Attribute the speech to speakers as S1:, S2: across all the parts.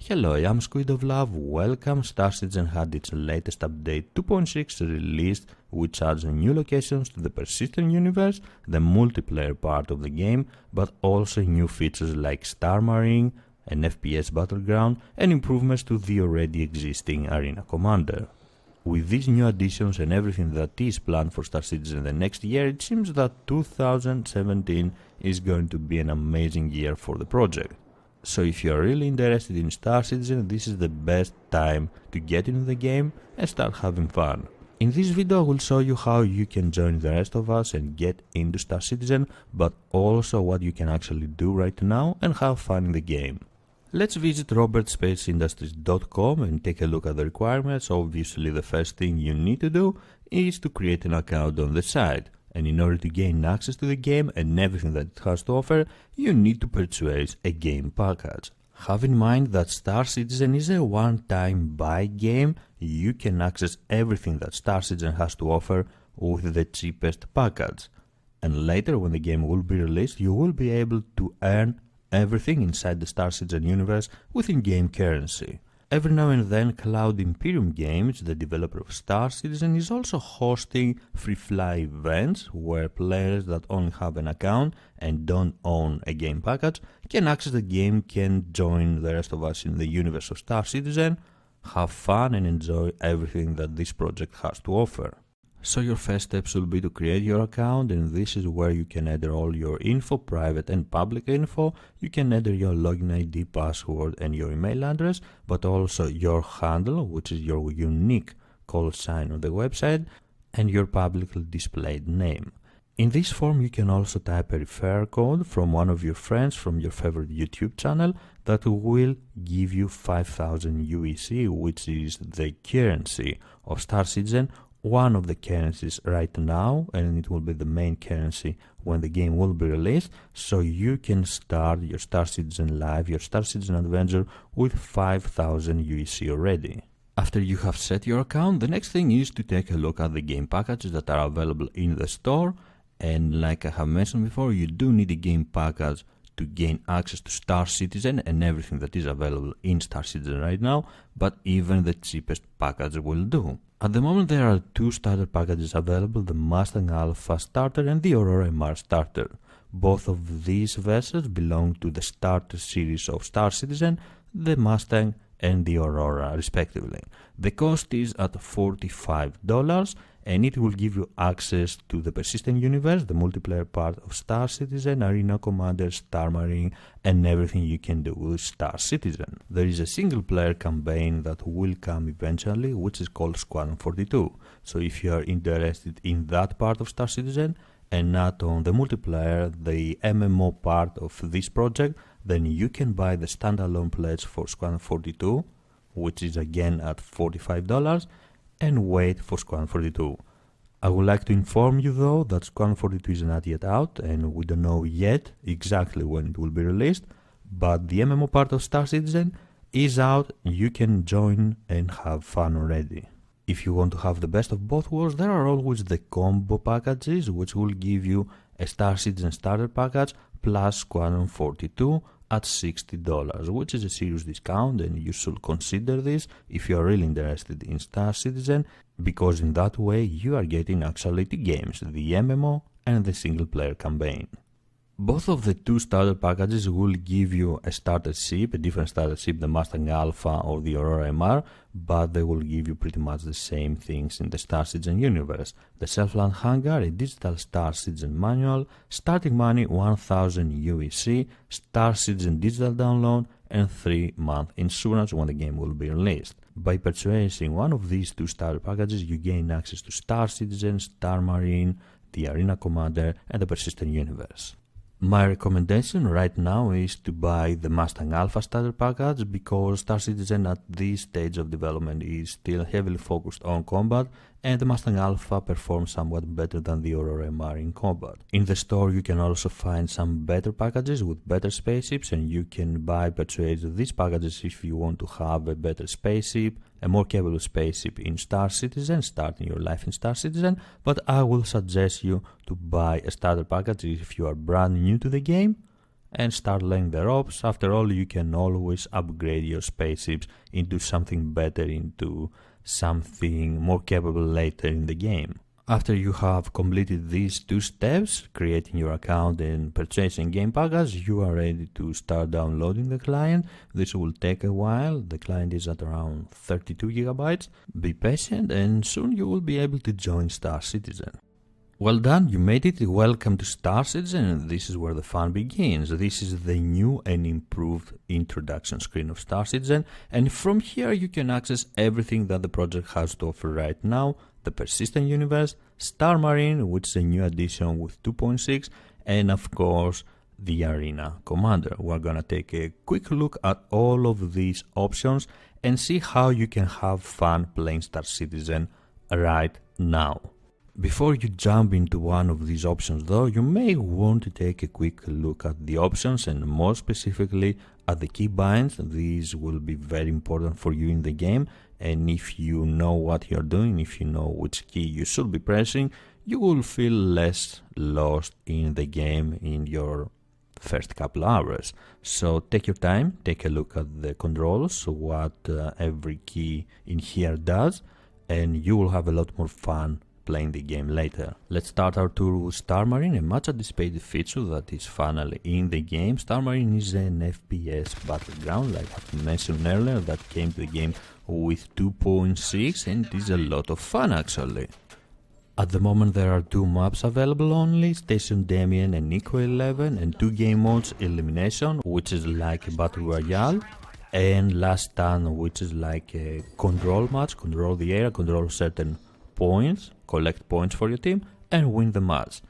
S1: Hello, I am SquidofLove. Welcome. Star Citizen had its latest update 2.6 released, which adds new locations to the persistent universe, the multiplayer part of the game, but also new features like Star Marine, an FPS battleground, and improvements to the already existing Arena Commander. With these new additions and everything that is planned for Star Citizen the next year, it seems that 2017 is going to be an amazing year for the project. So if you are really interested in Star Citizen, this is the best time to get into the game and start having fun. In this video I will show you how you can join the rest of us and get into Star Citizen, but also what you can actually do right now and have fun in the game. Let's visit robertspaceindustries.com and take a look at the requirements. Obviously the first thing you need to do is to create an account on the site. And in order to gain access to the game and everything that it has to offer, you need to purchase a game package. Have in mind that Star Citizen is a one-time buy game. You can access everything that Star Citizen has to offer with the cheapest package. And later, when the game will be released, you will be able to earn everything inside the Star Citizen universe with in-game currency. Every now and then, Cloud Imperium Games, the developer of Star Citizen, is also hosting free fly events where players that only have an account and don't own a game package can access the game, can join the rest of us in the universe of Star Citizen, have fun and enjoy everything that this project has to offer. So your first step should be to create your account, and this is where you can enter all your info, private and public info. You can enter your login ID, password and your email address, but also your handle, which is your unique call sign on the website, and your publicly displayed name. In this form you can also type a referral code from one of your friends from your favorite YouTube channel that will give you 5,000 UEC, which is the currency of Star Citizen, one of the currencies right now, and it will be the main currency when the game will be released, so you can start your Star Citizen live, your Star Citizen adventure with 5,000 UEC already. After you have set your account, the next thing is to take a look at the game packages that are available in the store, and like I have mentioned before, you do need a game package to gain access to Star Citizen and everything that is available in Star Citizen right now, but even the cheapest package will do. At the moment there are two starter packages available, the Mustang Alpha Starter and the Aurora MR Starter. Both of these vessels belong to the Starter series of Star Citizen, the Mustang and the Aurora respectively. The cost is at $45 and it will give you access to the persistent universe, the multiplayer part of Star Citizen, Arena Commander, Star Marine and everything you can do with Star Citizen. There is a single player campaign that will come eventually, which is called Squadron 42. So if you are interested in that part of Star Citizen and not on the multiplayer, the MMO part of this project, then you can buy the standalone pledge for Squadron 42, which is again at $45, and wait for Squadron 42. I would like to inform you though that Squadron 42 is not yet out and we don't know yet exactly when it will be released, but the MMO part of Star Citizen is out. You can join and have fun already. If you want to have the best of both worlds, there are always the combo packages, which will give you a Star Citizen starter package plus Squadron 42 at $60, which is a serious discount, and you should consider this if you are really interested in Star Citizen, because in that way you are getting actually two games, the MMO and the single player campaign. Both of the two starter packages will give you a starter ship, a different starter ship, the Mustang Alpha or the Aurora MR, but they will give you pretty much the same things in the Star Citizen universe. The self-land hangar, a digital Star Citizen manual, starting money 1000 UEC, Star Citizen digital download, and 3-month insurance when the game will be released. By purchasing one of these two starter packages, you gain access to Star Citizen, Star Marine, the Arena Commander, and the persistent universe. My recommendation right now is to buy the Mustang Alpha starter package, because Star Citizen at this stage of development is still heavily focused on combat, and the Mustang Alpha performs somewhat better than the Aurora MR in combat. In the store you can also find some better packages with better spaceships, and you can purchase these packages if you want to have a better spaceship, a more capable spaceship in Star Citizen, starting your life in Star Citizen, but I will suggest you to buy a starter package if you are brand new to the game and start laying the ropes. After all, you can always upgrade your spaceships into something better, into something more capable later in the game. After you have completed these two steps, creating your account and purchasing game packages, you are ready to start downloading the client. This will take a while. The client is at around 32 gigabytes. Be patient and soon you will be able to join Star Citizen. Well done, you made it. Welcome to Star Citizen, and this is where the fun begins. This is the new and improved introduction screen of Star Citizen, and from here you can access everything that the project has to offer right now. The Persistent Universe, Star Marine, which is a new addition with 2.6, and of course the Arena Commander. We're gonna take a quick look at all of these options and see how you can have fun playing Star Citizen right now. Before you jump into one of these options though, you may want to take a quick look at the options and more specifically at the keybinds. These will be very important for you in the game, and if you know what you're doing, if you know which key you should be pressing, you will feel less lost in the game in your first couple hours. So take your time, take a look at the controls, what every key in here does, and you will have a lot more fun playing the game later. Let's start our tour with Star Marine, a much anticipated feature that is finally in the game. Star Marine is an FPS battleground, like I mentioned earlier, that came to the game with 2.6, and it is a lot of fun actually. At the moment there are two maps available only, Station Damien and Eco 11, and two game modes, Elimination, which is like a battle royale, and Last Stand, which is like a control match, control the area, control certain points, collect points for your team, and win the match.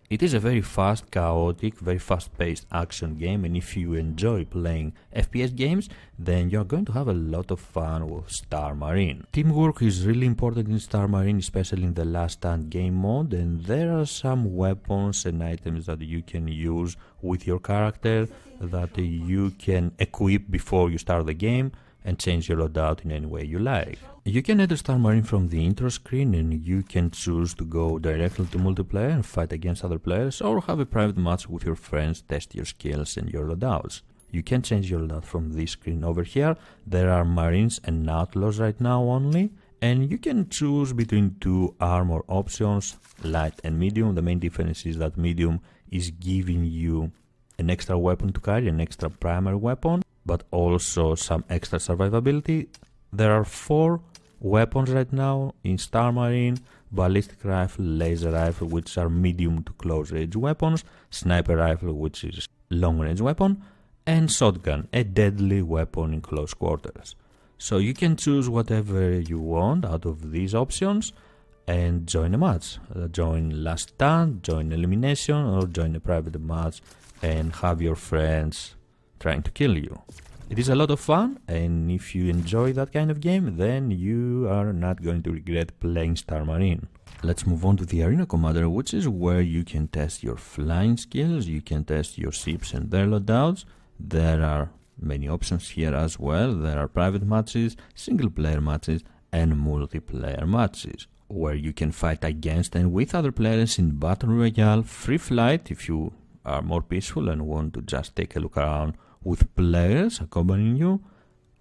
S1: It is a very fast, chaotic, very fast-paced action game, and if you enjoy playing FPS games, then you're going to have a lot of fun with Star Marine. Teamwork is really important in Star Marine, especially in the Last Stand game mode, and there are some weapons and items that you can use with your character that you can equip before you start the game and change your loadout in any way you like. You can enter Star Marine from the intro screen, and you can choose to go directly to multiplayer and fight against other players, or have a private match with your friends, test your skills and your loadouts. You can change your loadout from this screen over here. There are Marines and Outlaws right now only, and you can choose between two armor options, light and medium. The main difference is that medium is giving you an extra weapon to carry, an extra primary weapon, but also some extra survivability. There are 4 weapons right now in Star Marine: ballistic rifle, laser rifle, which are medium to close range weapons, sniper rifle, which is long range weapon, and shotgun, a deadly weapon in close quarters. So you can choose whatever you want out of these options and join a match. Join Last Stand, join Elimination, or join a private match and have your friends trying to kill you. It is a lot of fun, and if you enjoy that kind of game, then you are not going to regret playing Star Marine. Let's move on to the Arena Commander, which is where you can test your flying skills, you can test your ships and their loadouts. There are many options here as well. There are private matches, single player matches, and multiplayer matches, where you can fight against and with other players in Battle Royale, Free Flight if you are more peaceful and want to just take a look around with players accompanying you,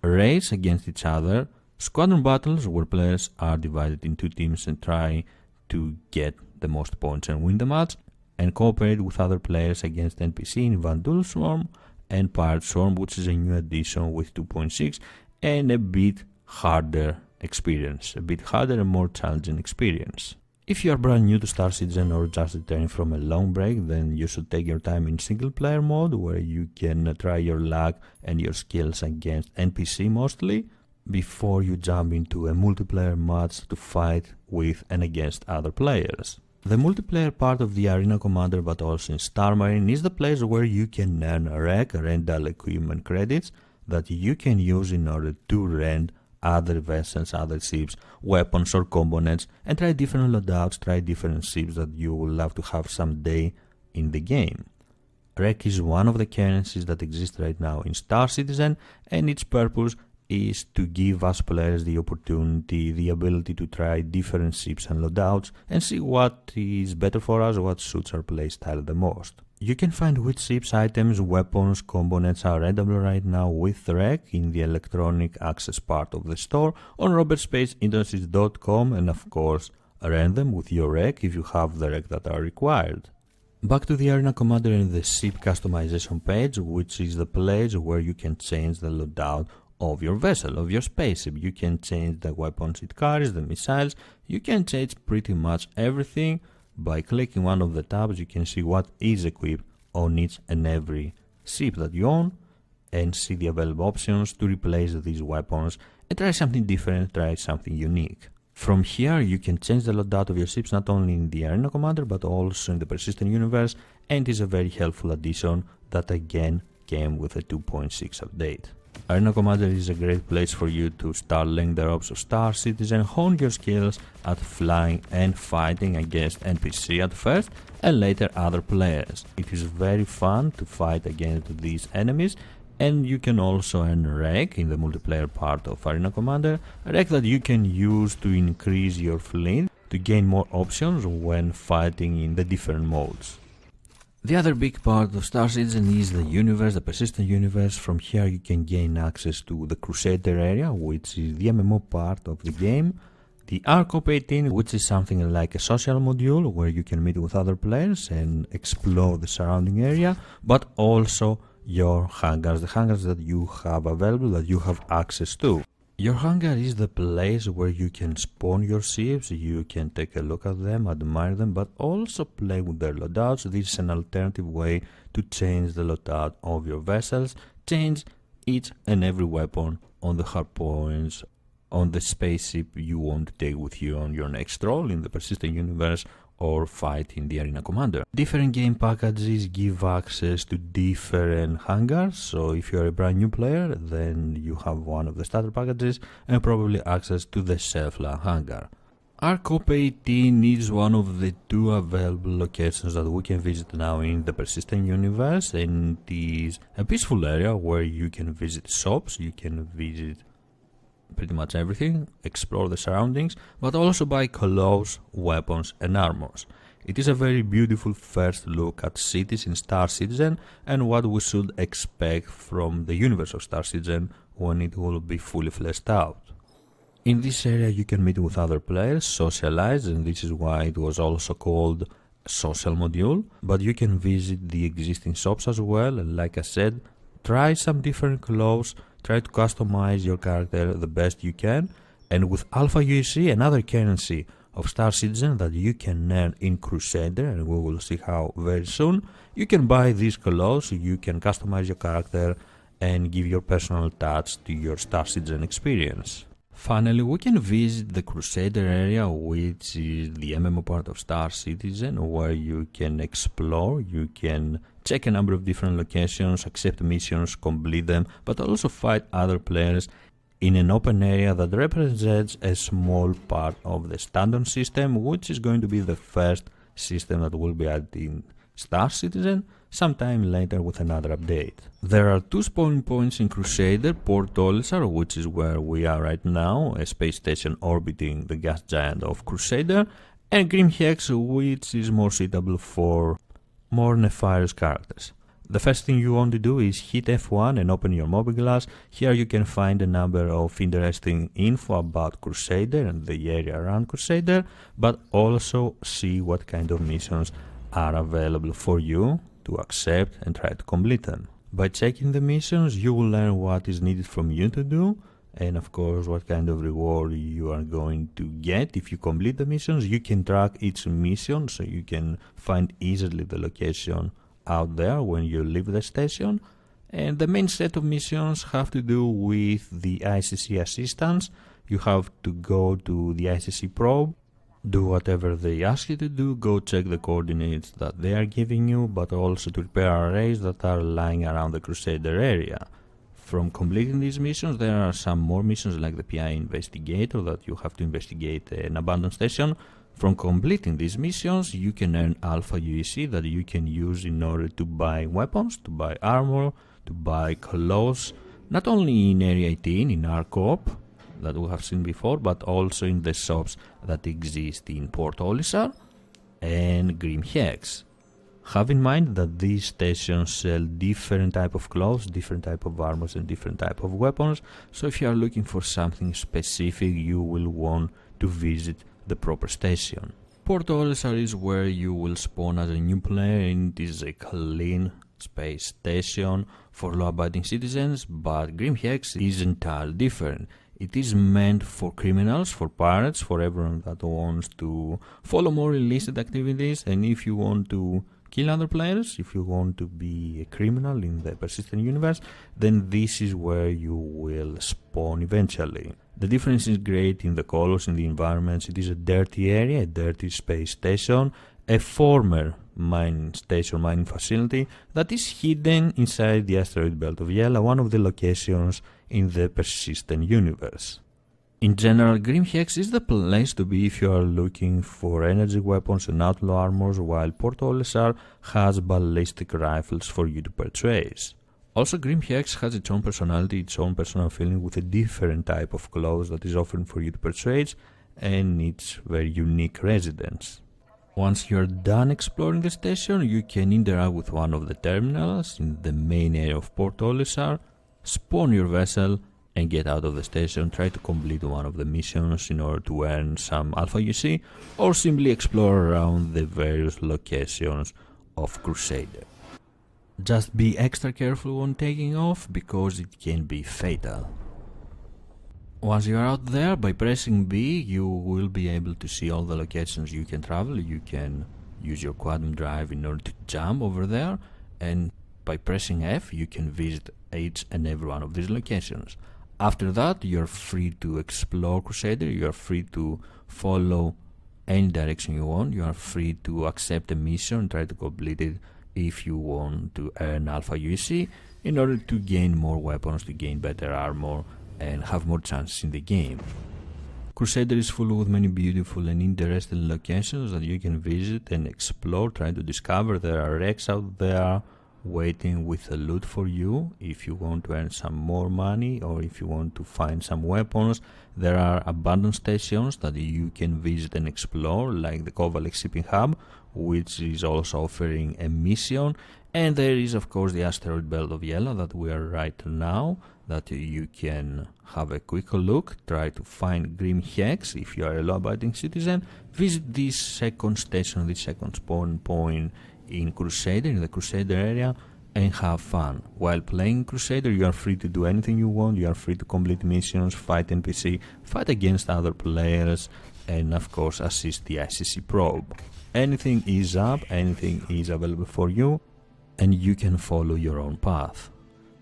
S1: race against each other, squadron battles where players are divided into teams and try to get the most points and win the match, and cooperate with other players against NPC in Vandal Swarm and Pirate Swarm, which is a new addition with 2.6 and a bit harder experience, a bit harder and more challenging experience. If you are brand new to Star Citizen or just returning from a long break, then you should take your time in single player mode, where you can try your luck and your skills against NPC mostly, before you jump into a multiplayer match to fight with and against other players. The multiplayer part of the Arena Commander, but also in Star Marine, is the place where you can earn rental equipment credits that you can use in order to rent other vessels, other ships, weapons or components, and try different loadouts, try different ships that you will love to have someday in the game. REC is one of the currencies that exist right now in Star Citizen, and its purpose is to give us players the opportunity, the ability to try different ships and loadouts and see what is better for us, what suits our playstyle the most. You can find which ships, items, weapons, components are readable right now with rec in the electronic access part of the store on robertspaceindustriescom, and of course rent them with your rec if you have the rec that are required. Back to the Arena Commander and the ship customization page, which is the place where you can change the loadout of your vessel, of your spaceship. You can change the weapons it carries, the missiles, you can change pretty much everything. By clicking one of the tabs, you can see what is equipped on each and every ship that you own and see the available options to replace these weapons and try something different, try something unique. From here, you can change the loadout of your ships not only in the Arena Commander but also in the Persistent Universe, and is a very helpful addition that again came with a 2.6 update. Arena Commander is a great place for you to start learning the ropes of Star Citizen, hone your skills at flying and fighting against NPC at first and later other players. It is very fun to fight against these enemies, and you can also earn rec in the multiplayer part of Arena Commander, rec that you can use to increase your fleet to gain more options when fighting in the different modes. The other big part of Star Citizen is the universe, the Persistent Universe. From here you can gain access to the Crusader area, which is the MMO part of the game, the Arccorp 18, which is something like a social module where you can meet with other players and explore the surrounding area, but also your hangars, the hangars that you have available, that you have access to. Your hangar is the place where you can spawn your ships, you can take a look at them, admire them, but also play with their loadouts. This is an alternative way to change the loadout of your vessels, change each and every weapon on the hardpoints, on the spaceship you want to take with you on your next role in the Persistent Universe or fight in the Arena Commander. Different game packages give access to different hangars, so if you're a brand new player, then you have one of the starter packages and probably access to the self-land hangar. Arccorp 18 is one of the two available locations that we can visit now in the Persistent Universe, and it is a peaceful area where you can visit shops, you can visit pretty much everything, explore the surroundings, but also buy clothes, weapons and armors. It is a very beautiful first look at cities in Star Citizen and what we should expect from the universe of Star Citizen when it will be fully fleshed out. In this area you can meet with other players, socialize, and this is why it was also called social module, but you can visit the existing shops as well, and like I said, try some different clothes, try to customize your character the best you can, and with Alpha USC, another currency of Star Citizen that you can earn in Crusader, and we will see how very soon, you can buy these clothes, you can customize your character and give your personal touch to your Star Citizen experience. Finally, we can visit the Crusader area, which is the MMO part of Star Citizen, where you can explore, you can check a number of different locations, accept missions, complete them, but also fight other players in an open area that represents a small part of the standard system, which is going to be the first system that will be added in Star Citizen sometime later with another update. There are two spawning points in Crusader, Port Olisar, which is where we are right now, a space station orbiting the gas giant of Crusader, and Grim Hex, which is more suitable for more nefarious characters. The first thing you want to do is hit F1 and open your mobiGlas. Here you can find a number of interesting info about Crusader and the area around Crusader, but also see what kind of missions are available for you to accept and try to complete them. By checking the missions, you will learn what is needed from you to do, and of course what kind of reward you are going to get if you complete the missions. You can track each mission, so you can find easily the location out there when you leave the station. And the main set of missions have to do with the ICC assistance. You have to go to the ICC probe, do whatever they ask you to do, go check the coordinates that they are giving you, but also to repair arrays that are lying around the Crusader area. From completing these missions, there are some more missions like the PI Investigator that you have to investigate an abandoned station. From completing these missions, you can earn Alpha UEC that you can use in order to buy weapons, to buy armor, to buy clothes, not only in Area 18, in Arccorp, that we have seen before, but also in the shops that exist in Port Olisar and Grim Hex. Have in mind that these stations sell different type of clothes, different type of armors and different type of weapons, so if you are looking for something specific you will want to visit the proper station. Port Olisar is where you will spawn as a new player, and it is a clean space station for law-abiding citizens, but Grim Hex is entirely different. It is meant for criminals, for pirates, for everyone that wants to follow more illicit activities, and if you want to kill other players, if you want to be a criminal in the persistent universe, then this is where you will spawn eventually. The difference is great in the colors, in the environments. It is a dirty area, a dirty space station, a former mining station, mining facility that is hidden inside the asteroid belt of Yela, one of the locations in the persistent universe. In general, Grim Hex is the place to be if you are looking for energy weapons and outlaw armors, while Port Olisar has ballistic rifles for you to purchase. Also, Grim Hex has its own personality, its own personal feeling, with a different type of clothes that is offered for you to purchase, and its very unique residence. Once you're done exploring the station, you can interact with one of the terminals in the main area of Port Olisar, spawn your vessel, and get out of the station. Try to complete one of the missions in order to earn some Alpha UC, or simply explore around the various locations of Crusader. Just be extra careful when taking off, because it can be fatal. Once you are out there, by pressing B you will be able to see all the locations you can travel. You can use your quantum drive in order to jump over there, and by pressing F you can visit each and every one of these locations. After that you are free to explore Crusader, you are free to follow any direction you want, you are free to accept a mission, try to complete it if you want to earn Alpha UC in order to gain more weapons, to gain better armor and have more chances in the game. Crusader is full with many beautiful and interesting locations that you can visit and explore, try to discover. There are wrecks out there waiting with a loot for you if you want to earn some more money, or if you want to find some weapons. There are abandoned stations that you can visit and explore, like the Kovalek shipping hub, which is also offering a mission, and there is of course the asteroid belt of Yela that we are right now, that you can have a quick look, try to find Grim Hex if you are a law-abiding citizen, visit this second station, this second spawn point in Crusader, in the Crusader area, and have fun. While playing Crusader you are free to do anything you want, you are free to complete missions, fight NPC, fight against other players, and of course assist the ICC probe. Anything is up, anything is available for you, and you can follow your own path.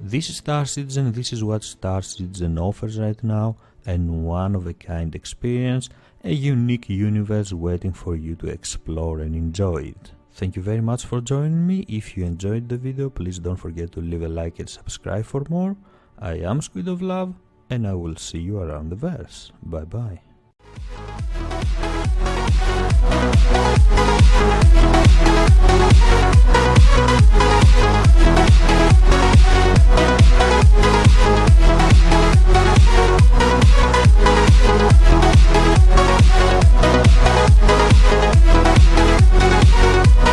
S1: This is Star Citizen, this is what Star Citizen offers right now, and one-of-a-kind experience, a unique universe waiting for you to explore and enjoy it. Thank you very much for joining me. If you enjoyed the video, please don't forget to leave a like and subscribe for more. I am SquidofLove, and I will see you around the verse. Bye bye.